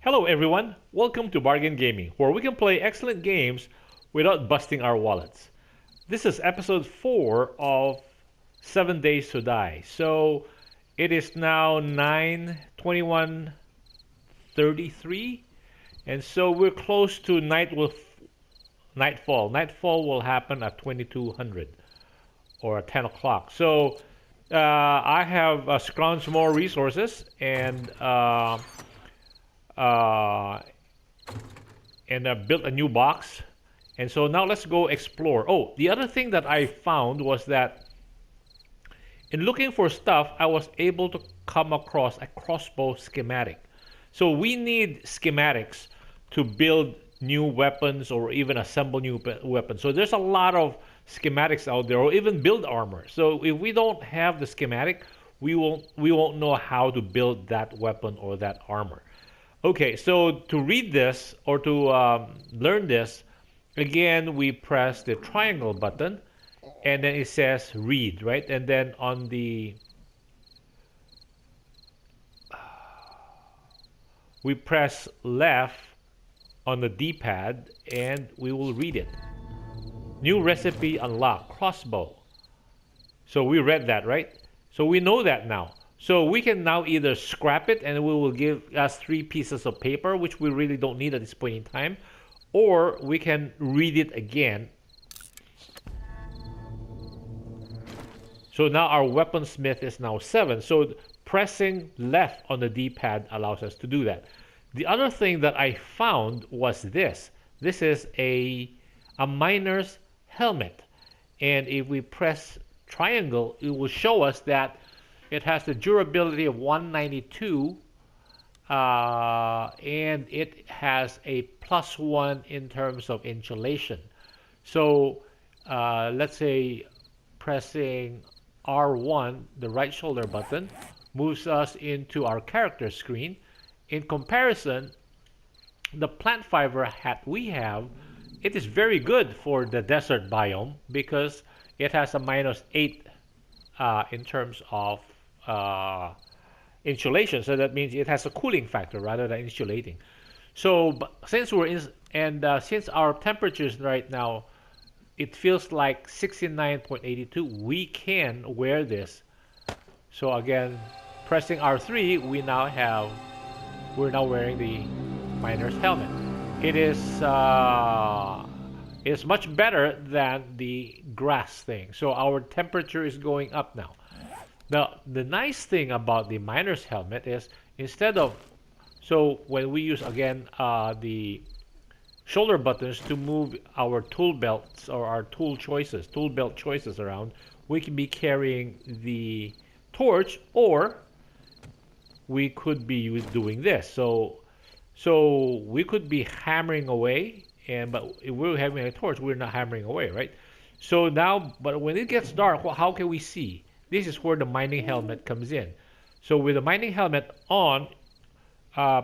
Hello everyone, welcome to Bargain Gaming, where we can play excellent games without busting our wallets. This is episode 4 of 7 Days to Die. So it is now 9:21:33, and so we're close to nightfall. Nightfall will happen at 2200 or at 10 o'clock. So I have scrounged more resources uh, and built a new box. And so now let's go explore. Oh, the other thing that I found was that in looking for stuff, I was able to come across a crossbow schematic. So we need schematics to build new weapons or even assemble new weapons. So there's a lot of schematics out there, or even build armor. So if we don't have the schematic, we won't know how to build that weapon or that armor. Okay, so to read this or to learn this, again we press the triangle button, and then it says read, right? And then on the we press left on the D-pad and we will read it. New recipe unlocked, crossbow. So we read that, right? So we know that now. So we can now either scrap it and it will give us 3 pieces of paper, which we really don't need at this point in time, or we can read it again. So now our weaponsmith is now 7. So pressing left on the D-pad allows us to do that. The other thing that I found was this. This is a miner's helmet. And if we press triangle, it will show us that it has the durability of 192, and it has a +1 in terms of insulation. So let's say pressing R1, the right shoulder button, moves us into our character screen. In comparison, the plant fiber hat we have, it is very good for the desert biome because it has a -8 in terms of insulation. So that means it has a cooling factor rather than insulating. So since we're in, and since our temperatures right now, it feels like 69.82, we can wear this. So again, pressing R3, we're now wearing the miner's helmet. It is much better than the grass thing. So our temperature is going up now. Now, the nice thing about the miner's helmet is instead of, so when we use again the shoulder buttons to move our tool belts or our tool belt choices around, we can be carrying the torch, or we could be doing this. So we could be hammering away, but if we're having a torch, we're not hammering away, right? So now, but when it gets dark, well, how can we see? This is where the mining helmet comes in. So with the mining helmet on,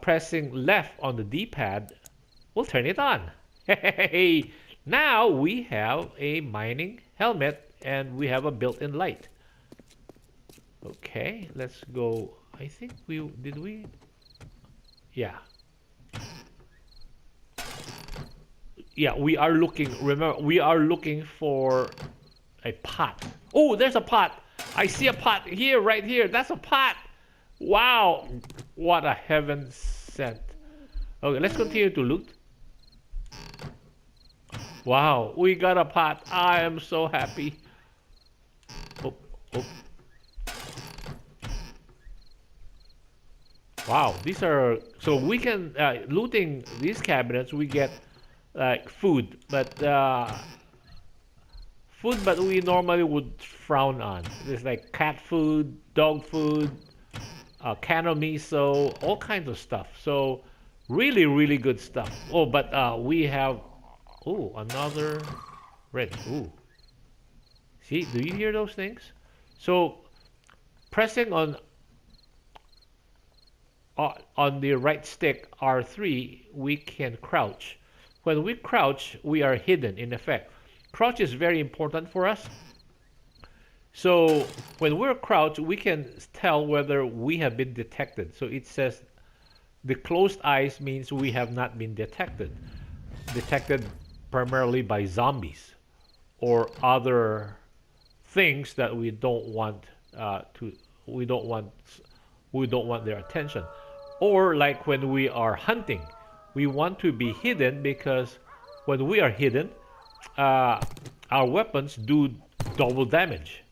pressing left on the D-pad will turn it on. Hey, now we have a mining helmet and we have a built-in light. Okay, let's go. I think we? Yeah. Yeah, we are looking, remember, we are looking for a pot. Oh, there's a pot. I see a pot here, right here. That's a pot. Wow. What a heaven sent. Okay, let's continue to loot. Wow, we got a pot. I am so happy. Oh, oh. Wow, these are, so we can, looting these cabinets, we get like food, but we normally would frown on. There's like cat food, dog food, can of miso, all kinds of stuff. So really, really good stuff. Oh, but we have, oh, another red. Ooh, see, do you hear those things? So pressing on the right stick R3, we can crouch. When we crouch, we are hidden in effect. Crouch is very important for us. So when we're crouched, we can tell whether we have been detected. So it says The closed eyes means we have not been detected primarily by zombies or other things that to we don't want we don't want their attention. Or like when we are hunting, we want to be hidden because when we are hidden, uh, our weapons do double damage.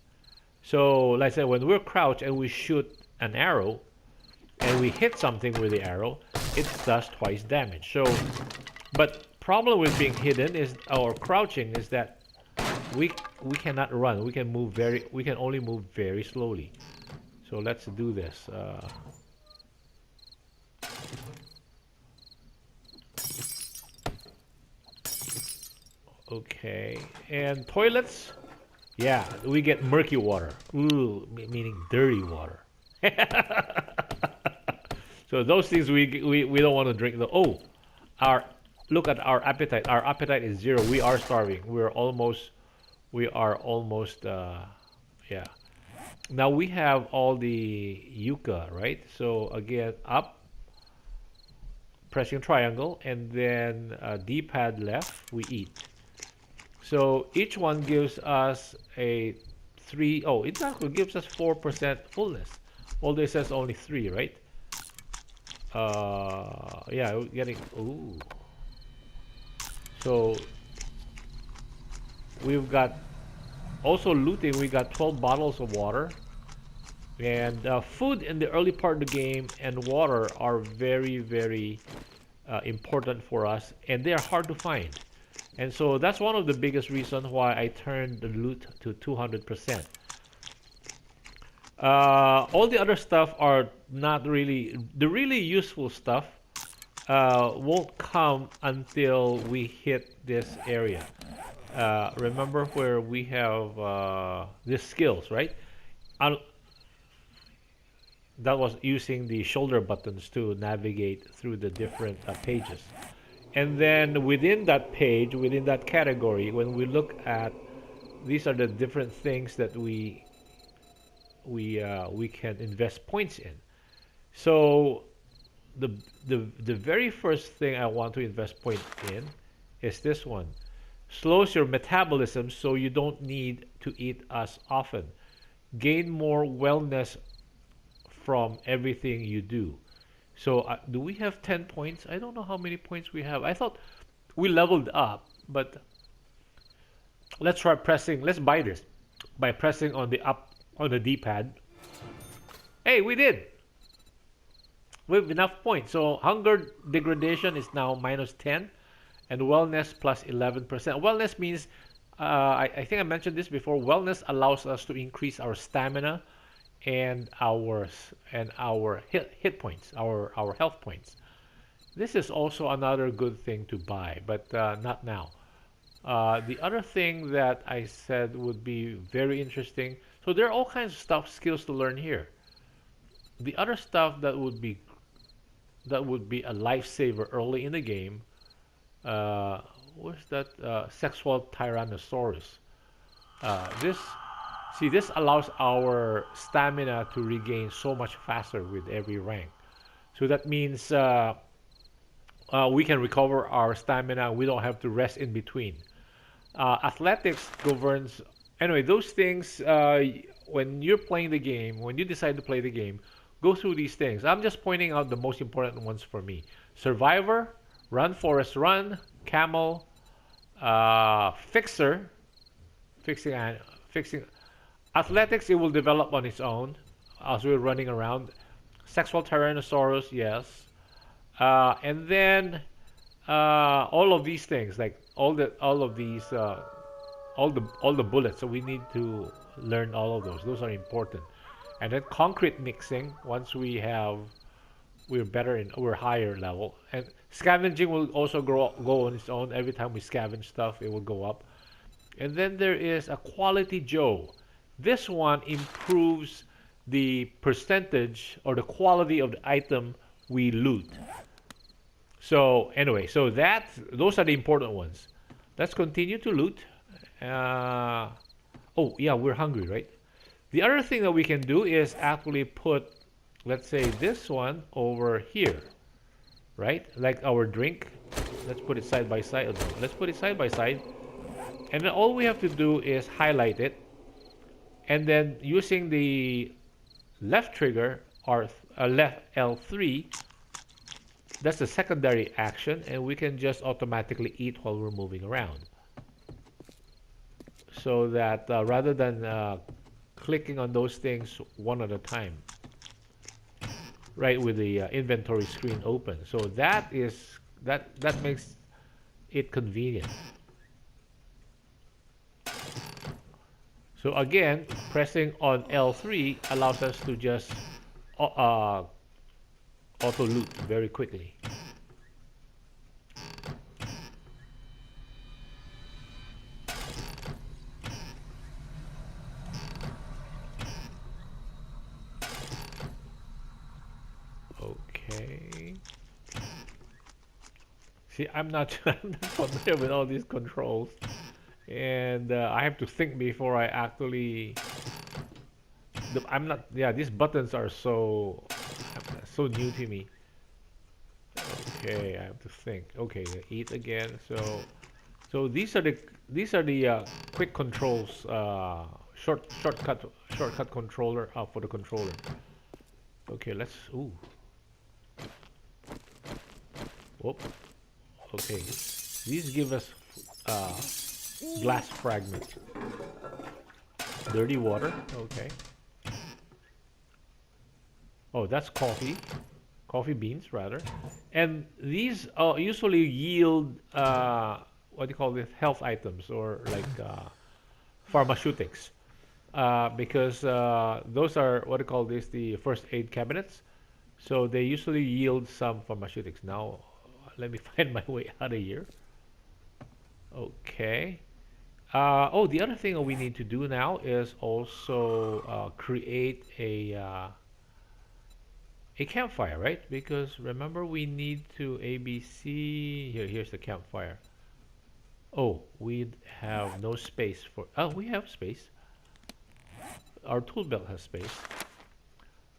So, let's say when we're crouched and we shoot an arrow and we hit something with the arrow, it does twice damage. So, but problem with being hidden is or crouching is that we we cannot run. We can only move very slowly. So let's do this. Okay, and toilets. Yeah, we get murky water. Ooh, meaning dirty water. So those things we don't want to drink. Oh, our look at our appetite. Our appetite is zero. We are starving. We are almost yeah. Now we have all the yucca, right? So again, up, pressing triangle, and then D-pad left, we eat. So each one gives us a 3. Oh, it actually gives us 4% fullness. Although it says only 3, right? Yeah, we're getting. Ooh. So we've got also looting. We got 12 bottles of water, and food in the early part of the game and water are very, very important for us, and they are hard to find. And so that's one of the biggest reasons why I turned the loot to 200%. All the other stuff are not really, the really useful stuff won't come until we hit this area. Remember where we have the skills, right? i that was using the shoulder buttons to navigate through the different pages. And then within that page, within that category, when we look at these are the different things that we can invest points in. So the the very first thing I want to invest points in is this one. Slows your metabolism so you don't need to eat as often. Gain more wellness from everything you do. So do we have 10 points? I don't know how many points we have. I thought we leveled up, but let's try pressing. Let's buy this by pressing on the up on the D-pad. Hey, we did. We have enough points. So hunger degradation is now -10, and wellness plus 11%. Wellness means I think I mentioned this before. Wellness allows us to increase our stamina and our hit points, our health points. This is also another good thing to buy, but not now. The other thing that I said would be very interesting. So there are all kinds of skills to learn here. The other stuff that would be a lifesaver early in the game. What's that? Sexual Tyrannosaurus. This See, this allows our stamina to regain so much faster with every rank. So that means we can recover our stamina. We don't have to rest in between. Athletics governs. Anyway, those things, when you're playing the game, when you decide to play the game, go through these things. I'm just pointing out the most important ones for me. Survivor, Run Forest Run, Camel, Fixer, fixing. Athletics, it will develop on its own as we're running around. Sexual Tyrannosaurus, yes. And then all of these things, like all of these, all the bullets. So we need to learn all of those. Those are important. And then concrete mixing. Once we're higher level. And scavenging will also go on its own. Every time we scavenge stuff, it will go up. And then there is a Quality Joe. This one improves the percentage or the quality of the item we loot. So anyway, those are the important ones. Let's continue to loot. Oh yeah, we're hungry, right? The other thing that we can do is actually put, let's say, this one over here. right? Like our drink. Let's put it side by side. Oh, no, let's put it side by side. And then all we have to do is highlight it. And then using the left trigger or left L3, that's the secondary action, and we can just automatically eat while we're moving around. So that rather than clicking on those things one at a time, right, with the inventory screen open. So that makes it convenient. So again, pressing on L3 allows us to just auto loot very quickly. Okay. See, I'm not, I'm not familiar with all these controls, and I have to think before I actually. I'm not. Yeah, these buttons are so new to me. Okay, I have to think. Okay, eat again. So these are the quick controls. Shortcut controller for the controller. Okay, let's. Ooh. Whoop. Okay, these give us uh, glass fragments. Dirty water. Okay. Oh, that's coffee. Coffee beans, rather. And these usually yield what do you call this? Health items or like pharmaceutics. Because those are what do you call this? The first aid cabinets. So they usually yield some pharmaceutics. Now, let me find my way out of here. Okay. Oh, the other thing that we need to do now is also create a campfire, right? Because remember we need to ABC. Here's the campfire. Oh, we have no space for. Oh, we have space. Our tool belt has space.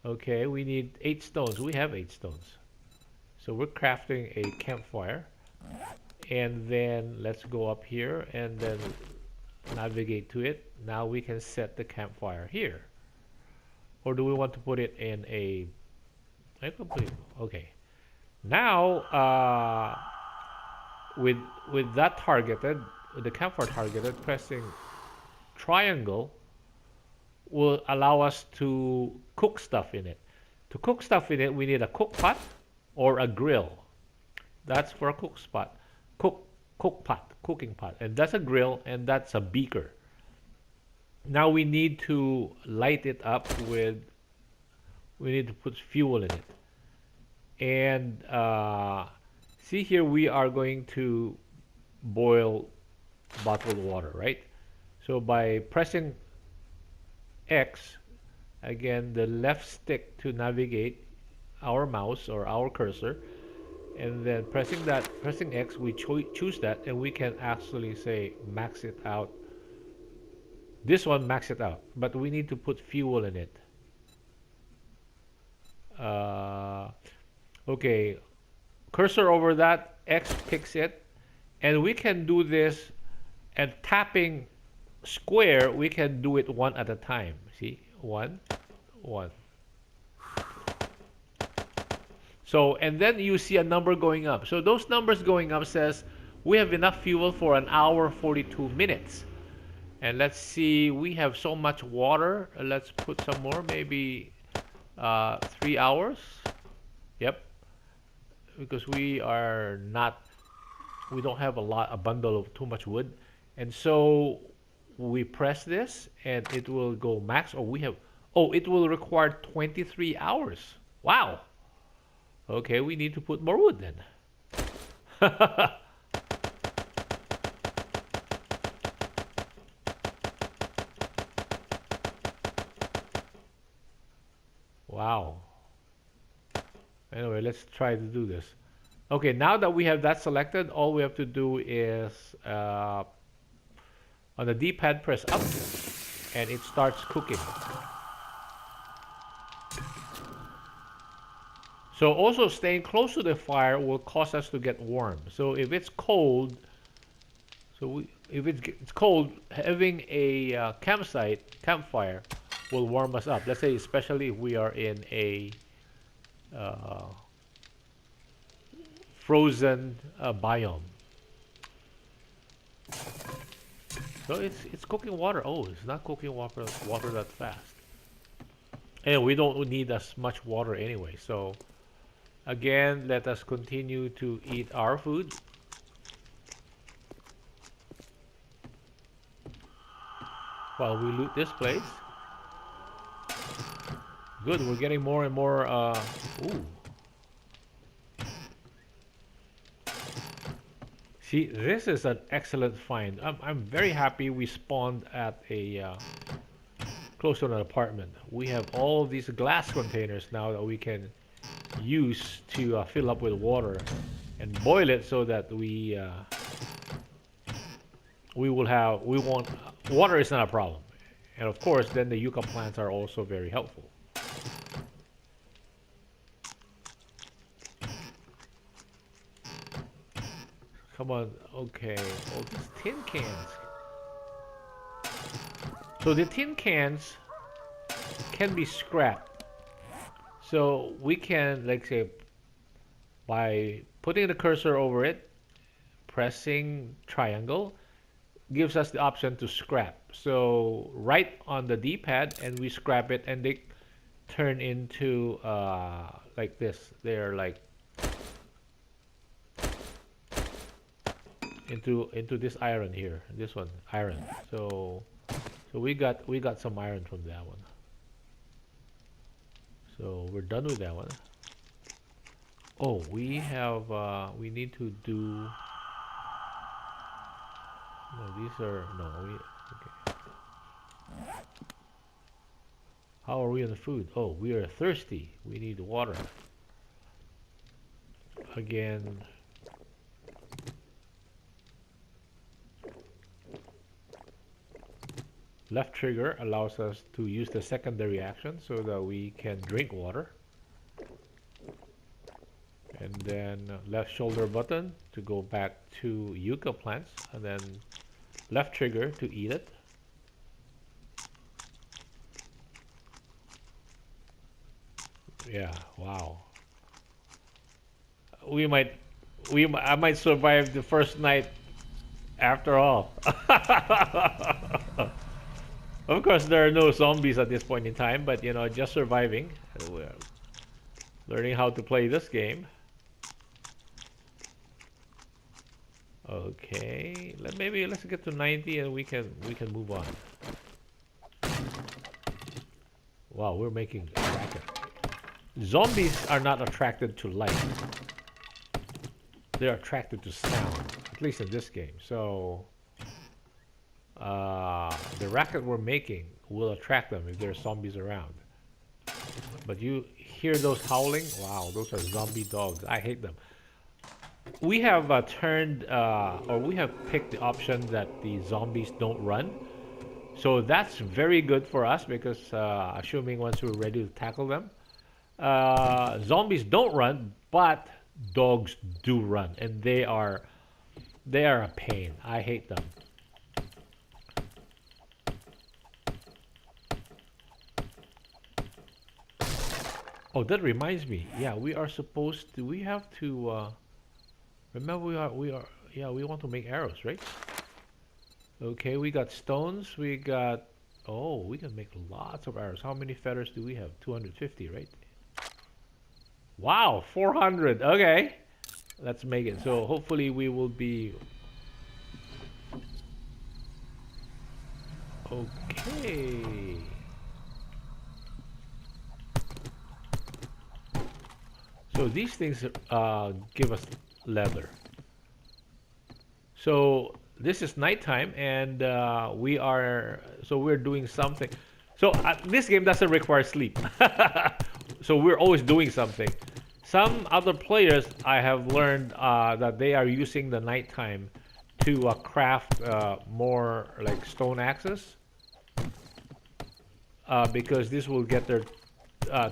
Okay, we need 8 stones. We have 8 stones. So we're crafting a campfire. And then let's go up here and then navigate to it. Now we can set the campfire here. Or do we want to put it in a... I can put it... Okay. Now, with that targeted, with the campfire targeted, pressing triangle will allow us to cook stuff in it. To cook stuff in it, we need a cook pot or a grill. That's for a cook spot. Cooking pot. And that's a grill and that's a beaker. Now we need to light it up with, we need to put fuel in it. And see here, we are going to boil bottled water, right? So by pressing X, again, the left stick to navigate our mouse or our cursor, and then pressing X, we choose that, and we can actually say max it out. This one max it out, but we need to put fuel in it. Okay, cursor over that, X picks it, and we can do this, and tapping square, we can do it one at a time. See, one. So, and then you see a number going up. So those numbers going up says we have enough fuel for an hour 42 minutes. And let's see, we have so much water. Let's put some more, maybe 3 hours. Yep. Because we don't have a bundle of too much wood. And so we press this and it will go max, or it will require 23 hours. Wow. Okay, we need to put more wood then. Wow. Anyway, let's try to do this. Okay, now that we have that selected, all we have to do is on the D-pad press up and it starts cooking. So also staying close to the fire will cause us to get warm. So if it's cold, if it's cold, having a campfire will warm us up. Let's say especially if we are in a uh, frozen biome. So it's cooking water. Oh, it's not cooking water that fast. And we don't need as much water anyway. So again, let us continue to eat our food. While we loot this place. Good, we're getting more and more, ooh. See, this is an excellent find. I'm very happy we spawned at a, close to an apartment. We have all these glass containers now that we can use to fill up with water and boil it so that we won't, water is not a problem. And of course, then the yucca plants are also very helpful. Come on, okay. Oh, these tin cans. So the tin cans can be scrapped. So we can, like say, by putting the cursor over it, pressing triangle, gives us the option to scrap. So right on the D-pad and we scrap it and they turn into like this. They're like into this iron here. This one, iron. So we got some iron from that one. So we're done with that one. Oh, we have we need to do. No, these are no. Okay. How are we on the food? Oh, we are thirsty. We need water. Again. Left trigger allows us to use the secondary action so that we can drink water. And then left shoulder button to go back to yucca plants, and then left trigger to eat it. Yeah, wow. I might survive the first night after all. Of course, there are no zombies at this point in time, but you know, just surviving. We're learning how to play this game. Okay, maybe let's get to 90 and we can move on. Wow, we're making a racket. Zombies are not attracted to light. They're attracted to sound, at least in this game. So the racket we're making will attract them if there's zombies around. But you hear those howling? Wow, those are zombie dogs. I hate them. We have we have picked the option that the zombies don't run. So that's very good for us because assuming once we're ready to tackle them, zombies don't run, but dogs do run, and they are a pain. I hate them. Oh, that reminds me. Yeah, we are supposed to. We have to. Remember, yeah, we want to make arrows, right? Okay, we got stones. We got. Oh, we can make lots of arrows. How many feathers do we have? 250, right? Wow, 400. Okay, let's make it. So hopefully we will be. Okay. So these things give us leather. So this is nighttime, and we're doing something. So this game doesn't require sleep, so we're always doing something. Some other players I have learned that they are using the nighttime to craft more like stone axes, because this will get their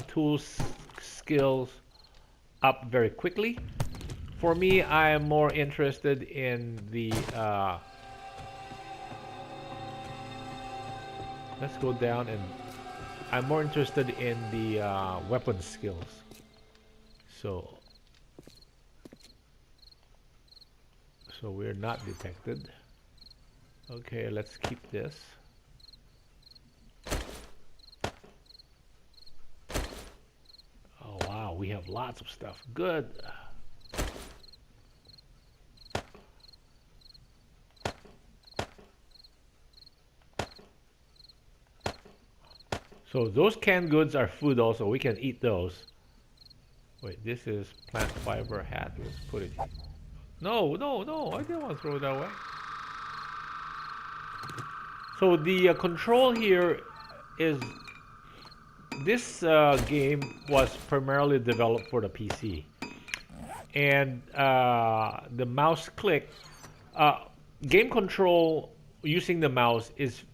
tools skills up very quickly. For me, I am more interested in the let's go down, and I'm more interested in the weapon skills. So we're not detected. Okay, let's keep this. Oh wow, we have lots of stuff. Good. So those canned goods are food also. We can eat those. Wait, this is plant fiber hat. Let's put it. No, no, no. I didn't want to throw it that way. So the control here is this game was primarily developed for the PC, and the mouse click game control using the mouse is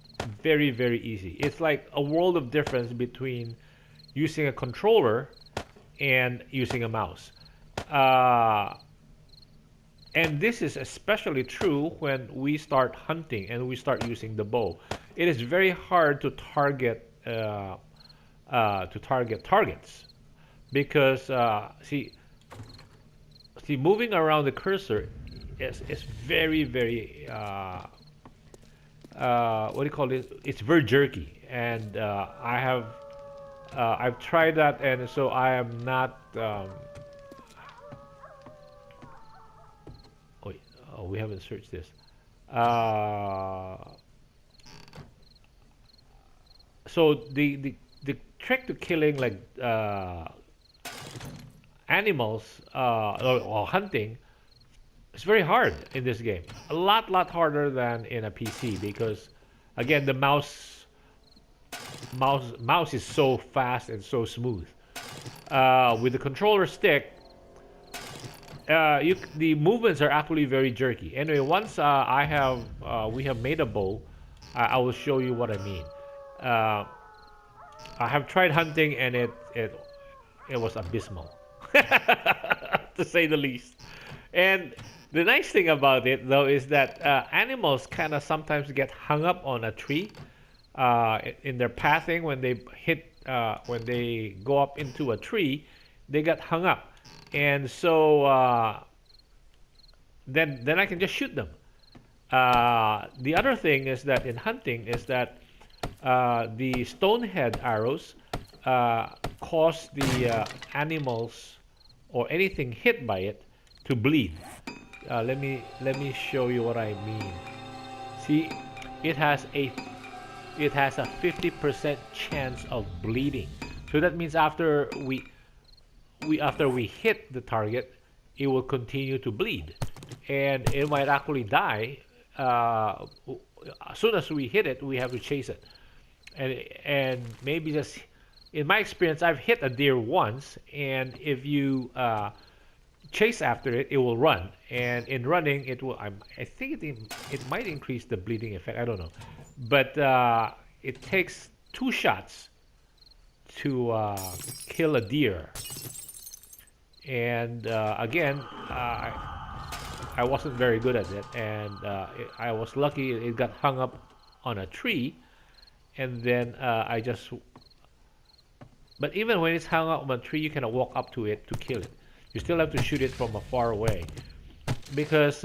very, very easy. It's like a world of difference between using a controller and using a mouse. And this is especially true when we start hunting and we start using the bow. It is very hard to target targets because see, moving around the cursor is very, very what do you call it? It's very jerky, and I've tried that, and so I am not. Wait, oh, we haven't searched this. So the trick to killing like animals or hunting, it's very hard in this game. A lot harder than in a PC because, again, the mouse is so fast and so smooth. With the controller stick, the movements are actually very jerky. Anyway, once we have made a bow, I will show you what I mean. I have tried hunting, and it was abysmal, to say the least. And the nice thing about it, though, is that animals kind of sometimes get hung up on a tree in their pathing. When they when they go up into a tree, they get hung up, and so then I can just shoot them. The other thing is that in hunting is that the stonehead arrows cause the animals or anything hit by it to bleed. Let me show you what I mean. See, it has a 50% chance of bleeding. So that means after we hit the target, it will continue to bleed, and it might actually die. As soon as we hit it, we have to chase it, and maybe just in my experience, I've hit a deer once, and if you chase after it, it will run, and in running, it will. I think it might increase the bleeding effect. I don't know, but it takes 2 shots to kill a deer, and again, I wasn't very good at it, and I was lucky it got hung up on a tree, and then I just. But even when it's hung up on a tree, you cannot walk up to it to kill it. You still have to shoot it from far away, because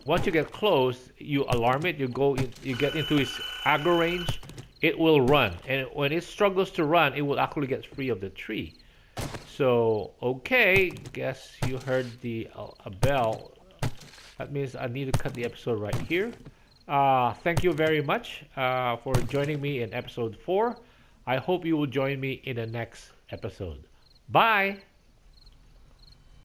once you get close, you alarm it. You get into its aggro range. It will run, and when it struggles to run, it will actually get free of the tree. So okay, guess you heard a bell. That means I need to cut the episode right here. Thank you very much for joining me in episode 4. I hope you will join me in the next episode. Bye.